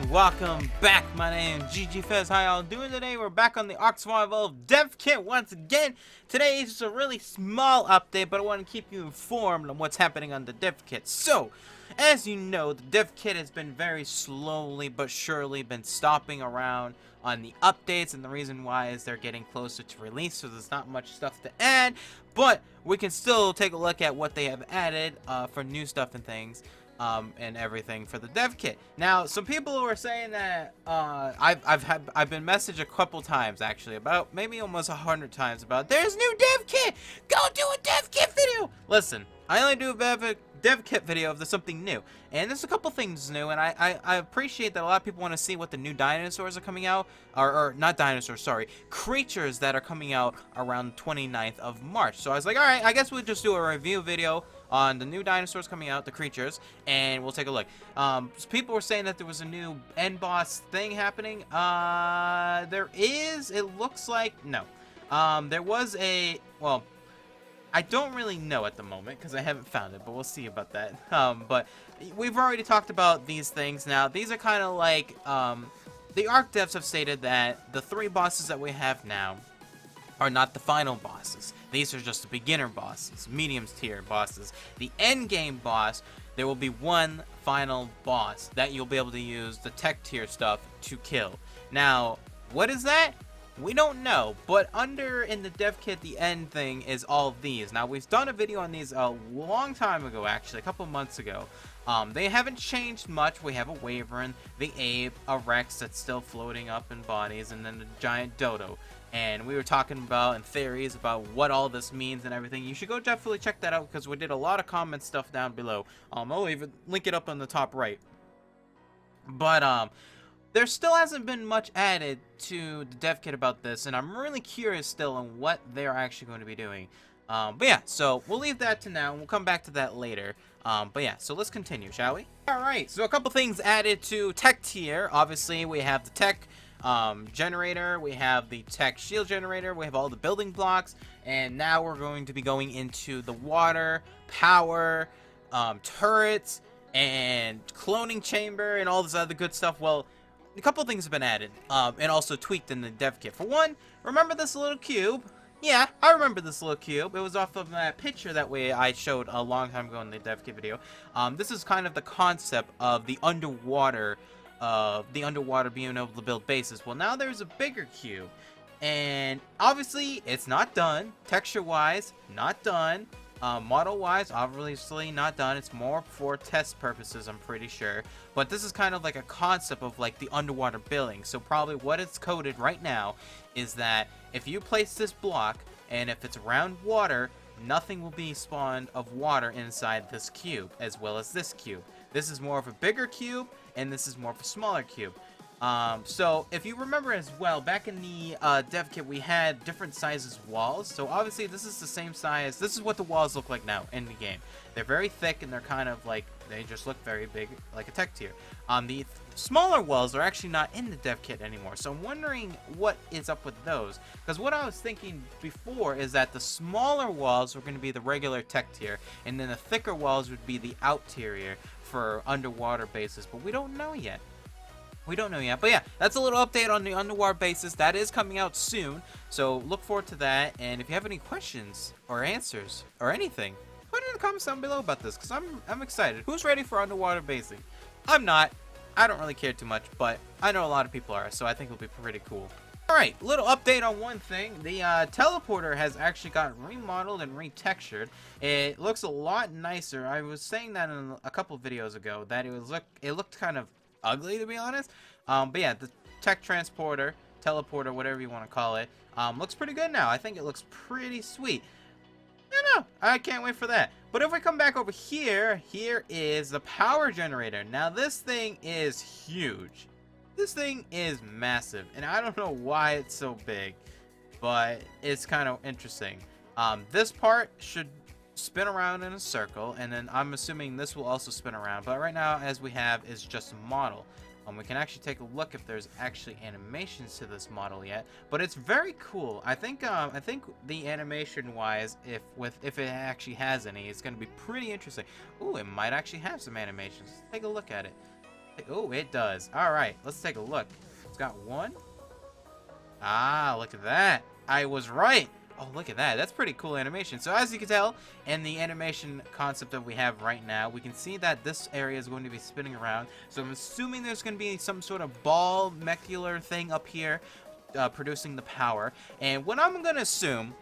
and welcome back. My name is Giga. How y'all doing today? We're back on the ARK Survival Dev Kit once again. Today is just a really small update, but I want to keep you informed on what's happening on the Dev Kit. So, as you know, the Dev Kit has been very slowly but surely been stopping around on the updates, and the reason why is they're getting closer to release, so there's not much stuff to add, but we can still take a look at what they have added for new stuff and things. And everything for the dev kit. Now, some people were saying that I've been messaged a couple times actually, about maybe almost 100 times, about there's new dev kit. Go do a dev kit video. Listen, I only do a dev kit video if there's something new, and there's a couple things new, and I appreciate that a lot of people want to see what the new dinosaurs are coming out, or not dinosaurs, sorry, creatures that are coming out around 29th of March. So I was like, all right, I guess we'll just do a review video on the new dinosaurs coming out, the creatures, and we'll take a look. So people were saying that there was a new end boss thing happening. There is, it looks like, no. There was a, well, I don't really know at the moment because I haven't found it, but we'll see about that. But we've already talked about these things. Now, these are kind of like, the ARK devs have stated that the 3 bosses that we have now are not the final bosses. These are just the beginner bosses, medium tier bosses. The end game boss, there will be one final boss that you'll be able to use the tech tier stuff to kill. Now, what is that? We don't know, but under in the dev kit, the end thing is all of these. Now, we've done a video on these a long time ago, actually, a couple months ago. They haven't changed much. We have a Wyvern, the Ape, a Rex that's still floating up in bodies, and then the giant Dodo. And we were talking about and theories about what all this means and everything. You should go definitely check that out because we did a lot of comment stuff down below. I'll even link it up on the top right. But there still hasn't been much added to the dev kit about this, and I'm really curious still on what they're actually going to be doing. But yeah, so we'll leave that to now, and we'll come back to that later. But yeah, so let's continue, shall we? Alright, so a couple things added to tech tier. Obviously, we have the tech generator, we have the tech shield generator, we have all the building blocks, and now we're going to be going into the water, power, turrets, and cloning chamber, and all this other good stuff. Well, a couple things have been added, and also tweaked in the dev kit. For one, remember this little cube? Yeah, I remember this little cube. It was off of that picture that I showed a long time ago in the dev kit video. This is kind of the concept of the underwater being able to build bases. Well, now there's a bigger cube, and obviously it's not done. Texture-wise, not done. Model-wise, obviously not done. It's more for test purposes, I'm pretty sure. But this is kind of like a concept of like the underwater building. So probably what it's coded right now is that if you place this block, and if it's around water, nothing will be spawned of water inside this cube, as well as this cube. This is more of a bigger cube, and this is more of a smaller cube. So if you remember as well, back in the dev kit, we had different sizes of walls. So obviously this is the same size. This is what the walls look like now in the game. They're very thick, and they're kind of like, they just look very big, like a tech tier. The smaller walls are actually not in the dev kit anymore. So I'm wondering what is up with those. Because what I was thinking before is that the smaller walls were going to be the regular tech tier, and then the thicker walls would be the out tier for underwater bases. But we don't know yet. We don't know yet, but yeah, that's a little update on the underwater bases. That is coming out soon, so look forward to that. And if you have any questions or answers or anything, put it in the comments down below about this, because I'm excited. Who's ready for underwater basing? I'm not. I don't really care too much, but I know a lot of people are, so I think it'll be pretty cool. Alright, little update on one thing. The teleporter has actually got remodeled and retextured. It looks a lot nicer. I was saying that in a couple videos ago, that it looked kind of ugly, to be honest. But yeah, the tech transporter, teleporter, whatever you want to call it, looks pretty good now. I think it looks pretty sweet. I don't know, I can't wait for that. But if we come back over here, here is the power generator. Now this thing is huge. This thing is massive, and I don't know why it's so big, but it's kind of interesting. This part should spin around in a circle, and then I'm assuming this will also spin around, but right now as we have is just a model. We can actually take a look if there's actually animations to this model yet, but it's very cool. I think the animation wise, if it actually has any, it's going to be pretty interesting. Ooh, it might actually have some animations. Let's take a look at it. Oh, it does. All right, let's take a look. It's got one. Ah, look at that. I was right. Oh, look at that. That's pretty cool animation. So as you can tell, in the animation concept that we have right now, we can see that this area is going to be spinning around. So I'm assuming there's going to be some sort of ball molecular thing up here producing the power. And what I'm going to assume,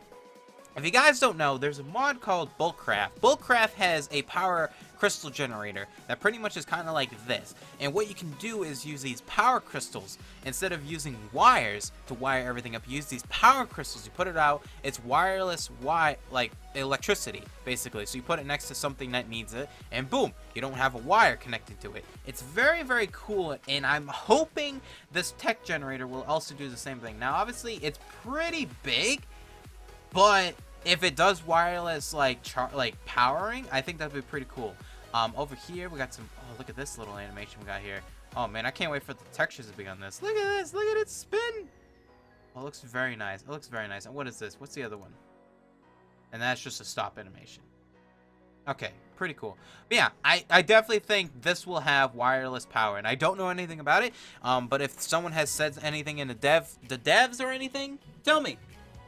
if you guys don't know, there's a mod called Bullcraft. Bullcraft has a power crystal generator that pretty much is kind of like this. And what you can do is use these power crystals. Instead of using wires to wire everything up, you use these power crystals. You put it out. It's wireless, like electricity, basically. So you put it next to something that needs it, and boom, you don't have a wire connected to it. It's very, very cool, and I'm hoping this tech generator will also do the same thing. Now, obviously, it's pretty big, but if it does wireless like powering, I think that'd be pretty cool. Over here we got some. Oh, look at this little animation we got here. Oh man, I can't wait for the textures to be on this. Look at this. Look at it spin. Oh, it looks very nice. It looks very nice. And what is this? What's the other one? And that's just a stop animation. Okay, pretty cool. But yeah, I definitely think this will have wireless power, and I don't know anything about it. But if someone has said anything in the devs or anything, tell me.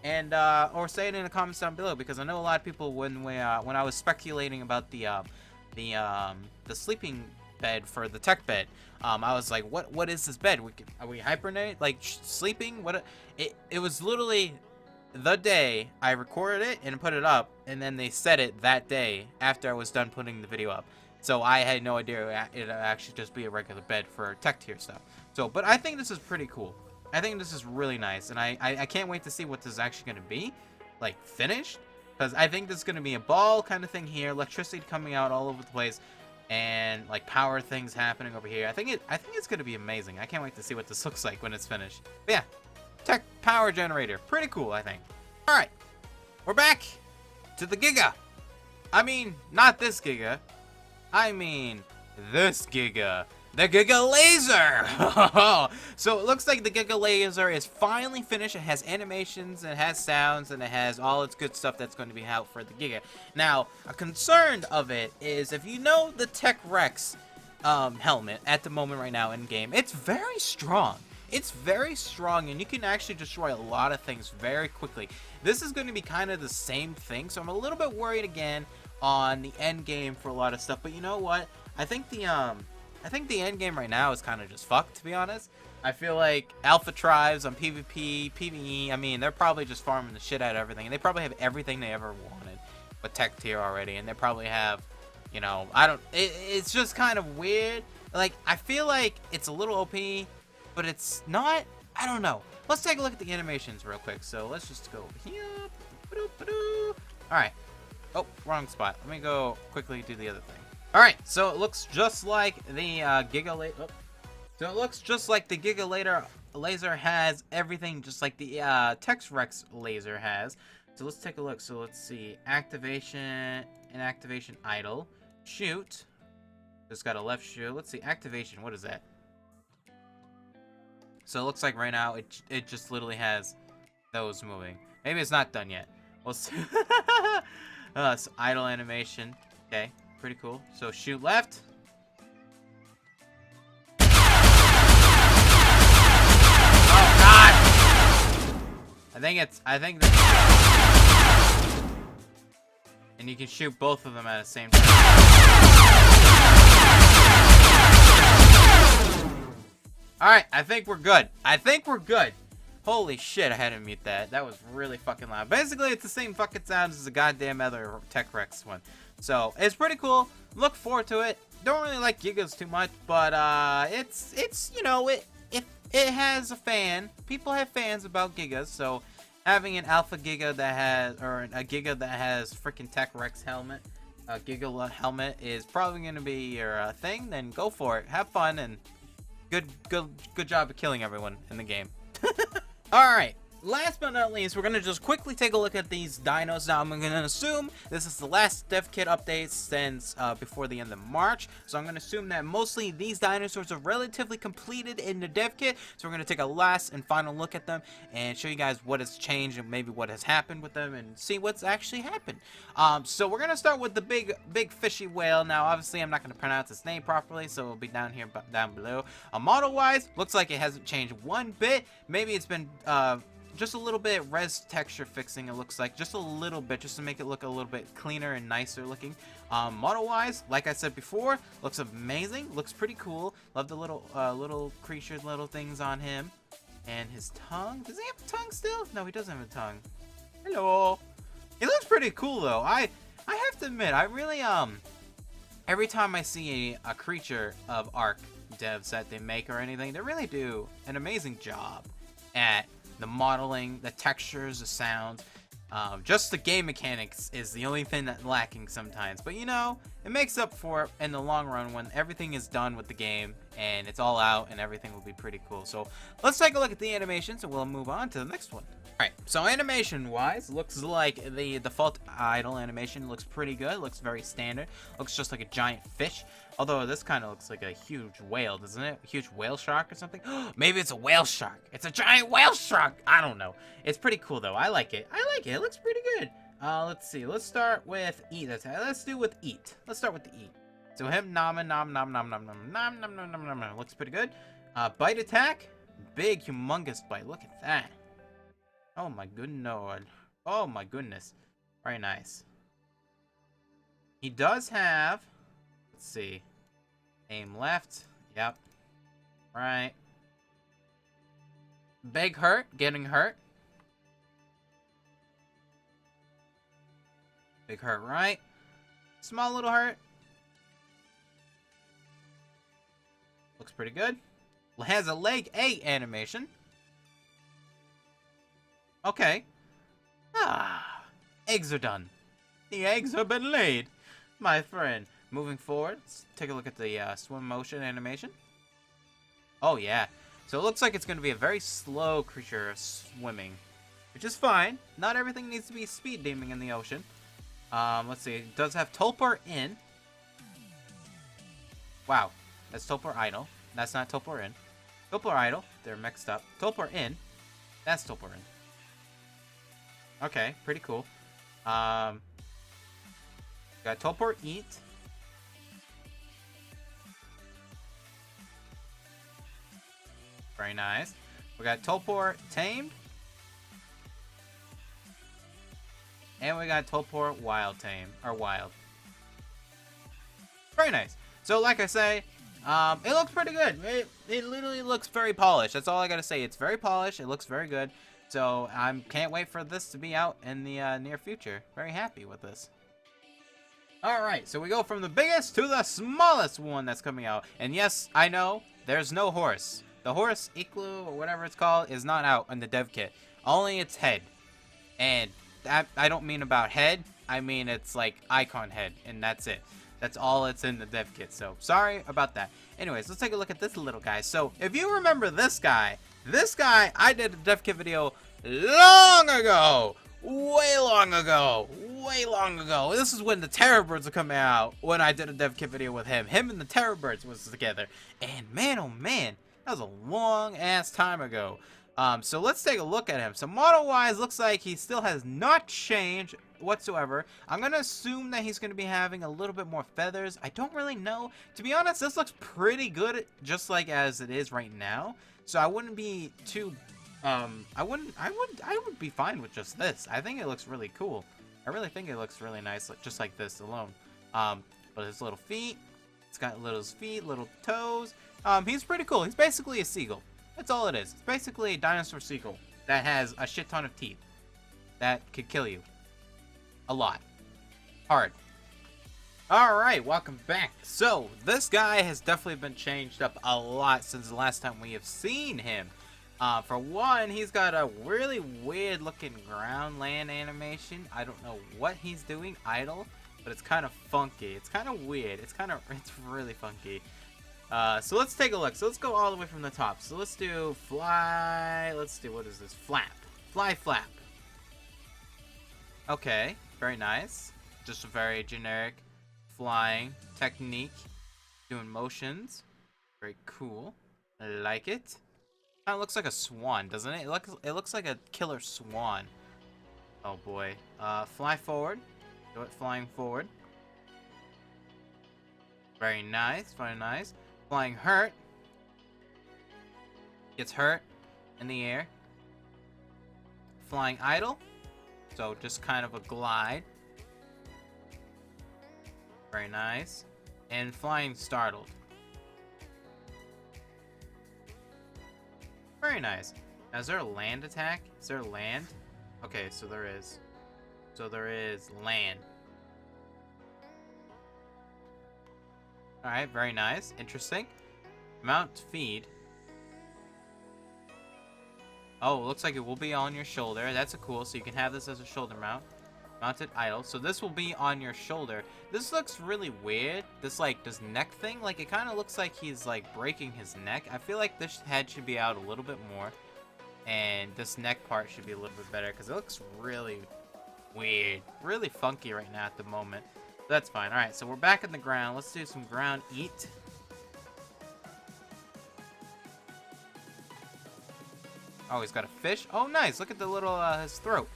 And or say it in the comments down below, because I know a lot of people when I was speculating about the sleeping bed for the tech bed, I was like, what is this bed? Are we hibernate, like sleeping? It was literally the day I recorded it and put it up, and then they said it that day after I was done putting the video up. So I had no idea it'd actually just be a regular bed for tech tier stuff. So, but I think this is pretty cool. I think this is really nice, and I can't wait to see what this is actually going to be, like, finished, because I think this is going to be a ball kind of thing here, electricity coming out all over the place, and, like, power things happening over here. I think it's going to be amazing. I can't wait to see what this looks like when it's finished. But yeah, tech power generator, pretty cool, I think. All right, we're back to the Giga. I mean, not this Giga. I mean, this Giga. The Giga Laser! So it looks like the Giga Laser is finally finished. It has animations, it has sounds, and it has all its good stuff that's going to be out for the Giga. Now, a concern of it is, if you know the Tech Rex helmet at the moment right now in game, it's very strong. It's very strong, and you can actually destroy a lot of things very quickly. This is going to be kind of the same thing, so I'm a little bit worried again on the end game for a lot of stuff. But you know what? I think the end game right now is kind of just fucked, to be honest. I feel like Alpha Tribes on PvP, PvE, I mean, they're probably just farming the shit out of everything. And they probably have everything they ever wanted with tech tier already. And they probably have, you know, it's just kind of weird. Like, I feel like it's a little OP, but it's not. I don't know. Let's take a look at the animations real quick. So let's just go over here. Alright. Oh, wrong spot. Let me go quickly do the other thing. Alright, so it looks just like the Giga Laser. Oh. So it looks just like the Giga Laser has everything just like the Tex Rex laser has. So let's take a look. So let's see. Activation, inactivation, idle. Shoot. Just got a left shoot. Let's see. Activation. What is that? So it looks like right now it just literally has those moving. Maybe it's not done yet. We'll see. So idle animation. Okay. Pretty cool. So shoot left. Oh God! I think that. And you can shoot both of them at the same time. Alright, I think we're good. Holy shit, I had to mute that. That was really fucking loud. Basically, it's the same fucking sounds as the goddamn other Tech Rex one. So, it's pretty cool. Look forward to it. Don't really like Gigas too much, but it's you know, it has a fan. People have fans about Gigas, so having an Alpha Giga that has, or a Giga that has freaking Tech Rex helmet, a Giga helmet is probably going to be your thing, then go for it. Have fun, and good job of killing everyone in the game. Alright, last but not least, we're going to just quickly take a look at these dinos. Now, I'm going to assume this is the last dev kit update since before the end of March. So I'm going to assume that mostly these dinosaurs are relatively completed in the dev kit. So we're going to take a last and final look at them and show you guys what has changed and maybe what has happened with them and see what's actually happened. So we're going to start with the big fishy whale. Now, obviously, I'm not going to pronounce its name properly, so it'll be down here, down below. Model-wise, looks like it hasn't changed one bit. Maybe it's been just a little bit res texture fixing, it looks like, just a little bit, just to make it look a little bit cleaner and nicer looking. Model wise, like I said before, looks amazing, looks pretty cool. Love the little creatures, little things on him. And his tongue, does he have a tongue still? No, he doesn't have a tongue. Hello. He looks pretty cool though. I have to admit, I really every time I see a creature of ARK devs that they make or anything, they really do an amazing job at the modeling, the textures, the sounds. Just the game mechanics is the only thing that's lacking sometimes. But you know, it makes up for it in the long run when everything is done with the game and it's all out and everything will be pretty cool. So let's take a look at the animations and we'll move on to the next one. Alright, so animation wise, looks like the default idle animation looks pretty good. Looks very standard. Looks just like a giant fish. Although this kind of looks like a huge whale, doesn't it? A huge whale shark or something? Maybe it's a whale shark. It's a giant whale shark. I don't know. It's pretty cool though. I like it. I like it. It looks pretty good. Let's see. Let's start with eat. Let's do with eat. Let's start with the eat. So him nom nom nom nom nom nom nom nom nom nom nom nom. Looks pretty good. Bite attack. Big humongous bite. Look at that. Oh my good lord. Oh my goodness. Very nice. He does have, let's see, aim left. Yep. Right. Big hurt. Getting hurt. Big hurt right. Small little hurt. Looks pretty good. Has a leg 8 animation. Okay. Eggs are done. The eggs have been laid, my friend. Moving forward, let's take a look at the swim motion animation. Oh yeah. So it looks like it's going to be a very slow creature swimming, which is fine. Not everything needs to be speed deming in the ocean. Let's see. It does have Tulpar in. Wow. That's Tulpar idle. That's not Tulpar in. Tulpar idle. They're mixed up. Tulpar in. That's Tulpar in. Okay, pretty cool. Got Tulpar eat. Very nice. We got Tulpar tamed. And we got Tulpar wild tame. Or wild. Very nice. So like I say, it looks pretty good. It literally looks very polished. That's all I gotta say. It's very polished. It looks very good. So I can't wait for this to be out in the near future. Very happy with this. Alright, so we go from the biggest to the smallest one that's coming out. And yes, I know, there's no horse. The horse, Igloo, or whatever it's called, is not out in the dev kit. Only its head. And that, I don't mean about head. I mean it's like icon head, and that's it. That's all it's in the dev kit. So sorry about that. Anyways, let's take a look at this little guy. So if you remember this guy, I did a dev kit video long ago. Way long ago. This is when the Terror Birds were coming out, when I did a dev kit video with him. Him and the Terror Birds was together. And man, oh man, that was a long ass time ago. So let's take a look at him. So model-wise, looks like he still has not changed whatsoever. I'm going to assume that he's going to be having a little bit more feathers. I don't really know. To be honest, this looks pretty good, just like as it is right now. So I wouldn't be too, I would be fine with just this. I think it looks really cool. I really think it looks really nice, just like this alone. But his little feet, it's got little feet, little toes. He's pretty cool. He's basically a seagull. That's all it is. It's basically a dinosaur seagull that has a shit ton of teeth that could kill you. A lot. Hard. Alright, welcome back. So, this guy has definitely been changed up a lot since the last time we have seen him. For one, he's got a really weird looking ground land animation. I don't know what he's doing, idle, but it's kind of funky. It's kind of weird. It's really funky. So let's take a look. So let's go all the way from the top. So let's do fly. Let's do, what is this? Flap. Fly flap. Okay, very nice. Just a very generic flying technique. Doing motions. Very cool. I like it. Kind of looks like a swan, doesn't it? It looks like a killer swan. Oh boy. Fly forward. Do it flying forward. Very nice, very nice. Flying hurt. Gets hurt in the air. Flying idle. So just kind of a glide. Very nice. And flying startled. Very nice. Now, is there a land attack? Is there land? Okay, so there is. So there is land. Alright, very nice. Interesting. Mount feed. Oh, looks like it will be on your shoulder. That's cool. So you can have this as a shoulder mount. Mounted idle. So this will be on your shoulder. This looks really weird. This neck thing. Like, it kind of looks like he's like breaking his neck. I feel like this head should be out a little bit more. And this neck part should be a little bit better. Because it looks really weird. Really funky right now at the moment. That's fine. Alright, so we're back in the ground. Let's do some ground eat. Oh, he's got a fish. Oh, nice. Look at the little, his throat.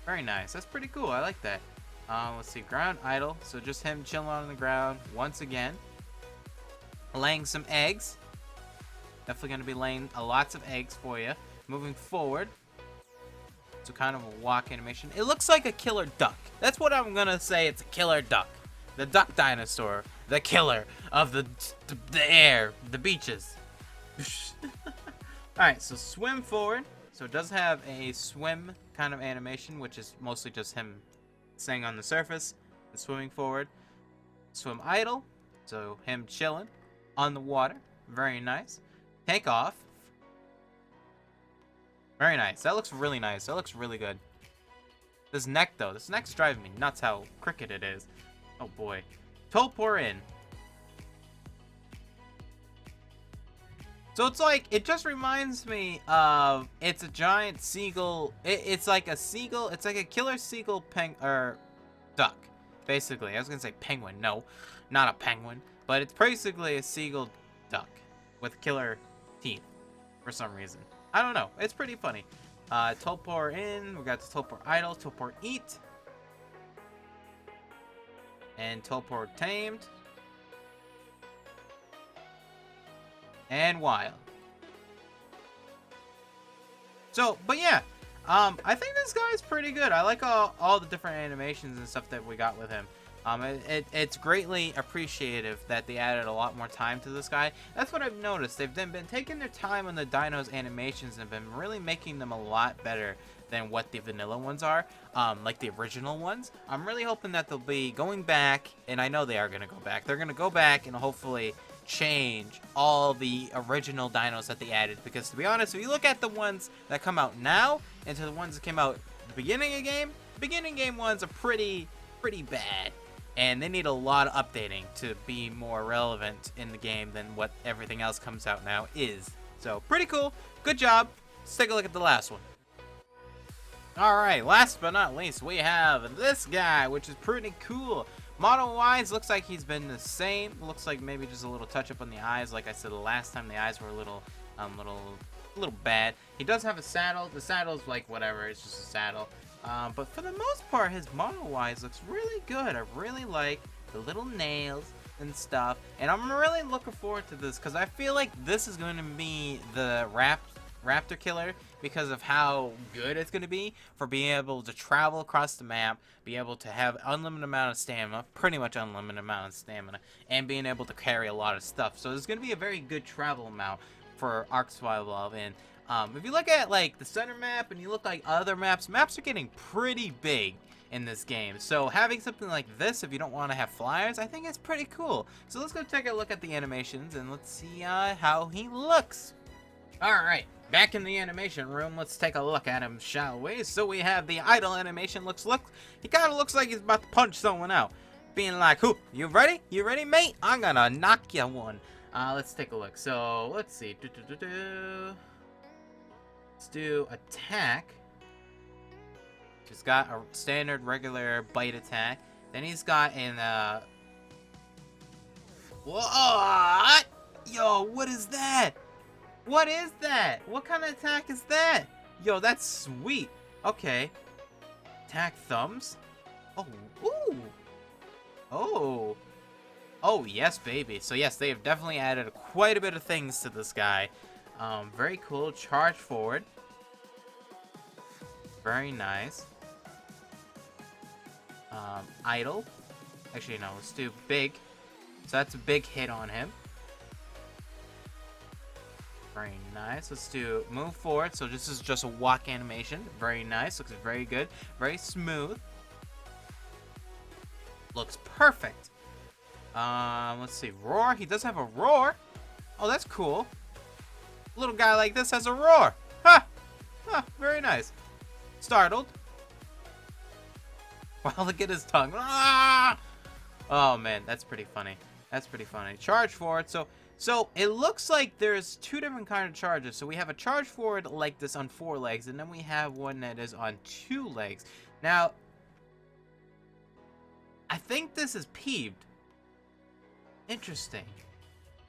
Very nice. That's pretty cool. I like that. Let's see. Ground idle. So just him chilling on the ground once again. Laying some eggs. Definitely going to be laying lots of eggs for you. Moving forward. So kind of a walk animation. It looks like a killer duck. That's what I'm going to say. It's a killer duck. The duck dinosaur. The killer of the air. The beaches. Alright, so swim forward. So it does have a swim kind of animation, which is mostly just him staying on the surface and swimming forward. Swim idle, so him chilling on the water. Very nice. Take off. Very nice. That looks really nice. That looks really good. This neck, though. This neck's driving me nuts how crooked it is. Oh, boy. Teleport in. So it's like, it just reminds me of, it's a giant seagull. It's like a seagull. It's like a killer seagull duck, basically. I was going to say penguin. No, not a penguin. But it's basically a seagull duck with killer teeth for some reason. I don't know. It's pretty funny. Teleport in. We got the teleport idle, teleport eat. And teleport tamed. And wild. So, but yeah, I think this guy's pretty good. I like all the different animations and stuff that we got with him. It's greatly appreciative that they added a lot more time to this guy. That's what I've noticed. They've been taking their time on the dinos animations and been really making them a lot better than what the vanilla ones are, like the original ones. I'm really hoping that they'll be going back, and I know they are going to go back. They're going to go back and hopefully change all the original dinos that they added, because to be honest, if you look at the ones that come out now and to the ones that came out at the beginning game ones are pretty bad, and they need a lot of updating to be more relevant in the game than what everything else comes out now is. So pretty cool. Good job. Let's take a look at the last one. Alright, last but not least, we have this guy, which is pretty cool. Model-wise, looks like he's been the same. Looks like maybe just a little touch-up on the eyes. Like I said, the last time the eyes were a little bad. He does have a saddle. The saddle's like whatever. It's just a saddle. But for the most part, his model-wise looks really good. I really like the little nails and stuff. And I'm really looking forward to this because I feel like this is going to be the Raptor killer because of how good it's going to be for being able to travel across the map, be able to have unlimited amount of stamina, pretty much unlimited amount of stamina, and being able to carry a lot of stuff. So it's going to be a very good travel amount for ARK Survival. And if you look at like the center map and you look like other maps are getting pretty big in this game. So having something like this, if you don't want to have flyers, I think it's pretty cool. So let's go take a look at the animations and let's see how he looks. Alright, back in the animation room, let's take a look at him, shall we? So we have the idle animation. He kind of looks like he's about to punch someone out. Being like, "Who? You ready? You ready, mate? I'm gonna knock you one." Let's take a look. So, let's see. Let's do attack. He's got a standard regular bite attack. Then he's got an what? Yo, what is that? What is that? What kind of attack is that? Yo, that's sweet. Okay. Attack thumbs. Oh, ooh. Oh. Oh, yes, baby. So, yes, they have definitely added quite a bit of things to this guy. Very cool. Charge forward. Very nice. Idle. Actually, no, let's do big. So that's a big hit on him. Very nice. Let's do move forward. So this is just a walk animation. Very nice. Looks very good. Very smooth. Looks perfect. Let's see. Roar. He does have a roar. Oh, that's cool. A little guy like this has a roar. Ha! Huh, very nice. Startled. Wow, look at his tongue. Ah! Oh, man. That's pretty funny. That's pretty funny. Charge forward. So it looks like there's two different kind of charges. So we have a charge forward like this on 4 legs, and then we have one that is on 2 legs. Now, I think this is peeved. Interesting.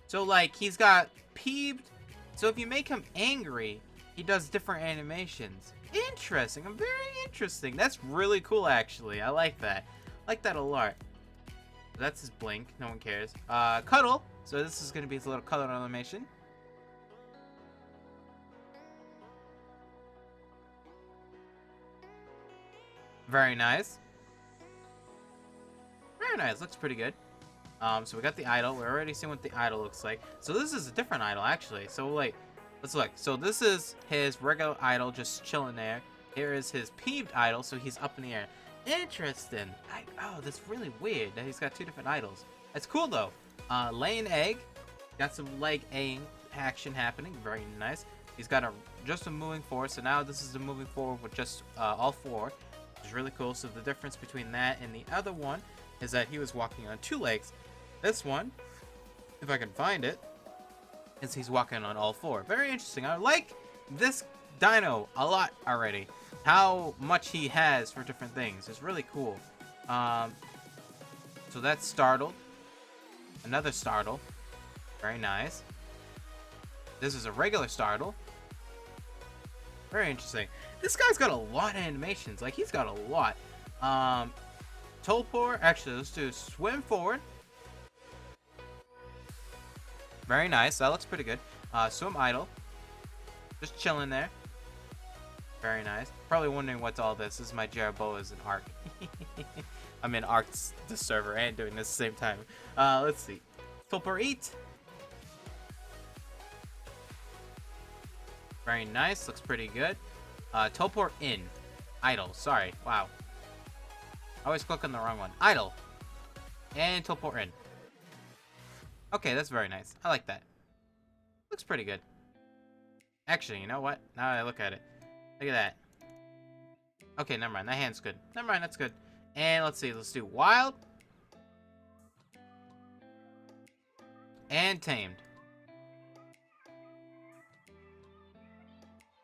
So, like, he's got peeved. So if you make him angry, he does different animations. Interesting. Very interesting. That's really cool, actually. I like that. I like that a lot. That's his blink. No one cares. Cuddle. So this is going to be his little cuddle animation. Very nice. Very nice. Looks pretty good. So we got the idol. We're already seeing what the idol looks like. So this is a different idol, actually. So, like, let's look. So this is his regular idol just chilling there. Here is his peeved idol, so he's up in the air. Interesting. Oh, that's really weird that he's got 2 different idols. That's cool, though. Laying egg. Got some leg action happening. Very nice. He's got just a moving forward. So now this is the moving forward with just all 4. Which is really cool. So the difference between that and the other one is that he was walking on 2 legs. This one, if I can find it, is he's walking on all 4. Very interesting. I like this dino a lot already. How much he has for different things. It's really cool. So that's startled. Another startle. Very nice. This is a regular startle. Very interesting. This guy's got a lot of animations. Like, he's got a lot. Teleport. Actually, let's do swim forward. Very nice. That looks pretty good. Swim idle. Just chilling there. Very nice. Probably wondering what's all this. This is my Jeroboas in ARK. I'm in ARK, the server, and doing this at the same time. Let's see. Teleport eat. Very nice. Looks pretty good. Teleport in. Idle. Sorry. Wow. I always click on the wrong one. Idle. And teleport in. Okay, that's very nice. I like that. Looks pretty good. Actually, you know what? Now that I look at it. Look at that. Okay, never mind. That hand's good. Never mind, that's good. And let's see. Let's do wild. And tamed.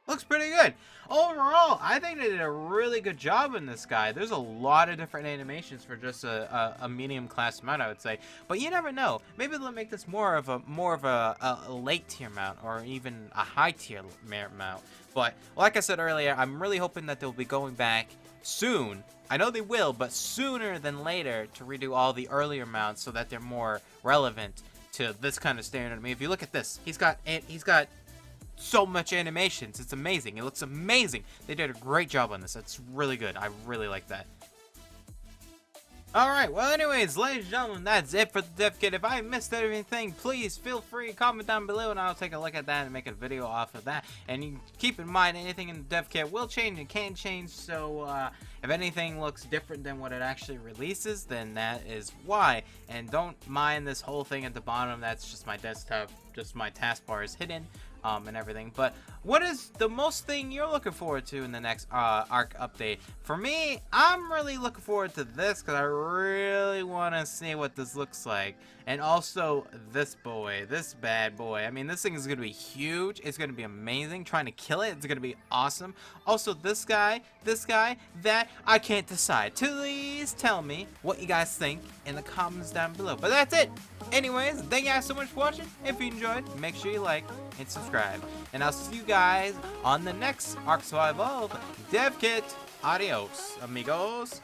Looks pretty good. Overall, I think they did a really good job in this guy. There's a lot of different animations for just a medium class mount, I would say. But you never know. Maybe they'll make this more of a late tier mount or even a high tier mount. But like I said earlier, I'm really hoping that they'll be going back soon. I know they will, but sooner than later to redo all the earlier mounts so that they're more relevant to this kind of standard. I mean, if you look at this, he's got so much animations. It's amazing. It looks amazing. They did a great job on this. That's really good. I really like that. Alright, well anyways, ladies and gentlemen, that's it for the dev kit. If I missed anything, please feel free to comment down below and I'll take a look at that and make a video off of that. And you keep in mind, anything in the dev kit will change and can change, so if anything looks different than what it actually releases, then that is why. And don't mind this whole thing at the bottom. That's just my desktop, just my taskbar is hidden. and everything. But what is the most thing you're looking forward to in the next ARK update? For me, I'm really looking forward to this because I really want to see what this looks like. And also this boy, this bad boy. I mean, this thing is going to be huge. It's going to be amazing. Trying to kill it, it's going to be awesome. Also, this guy, that I can't decide. Please tell me what you guys think in the comments down below. But that's it. Anyways, thank you guys so much for watching. If you enjoyed, make sure you like and subscribe. And I'll see you guys on the next ARK Survival Dev Kit. Adios, amigos.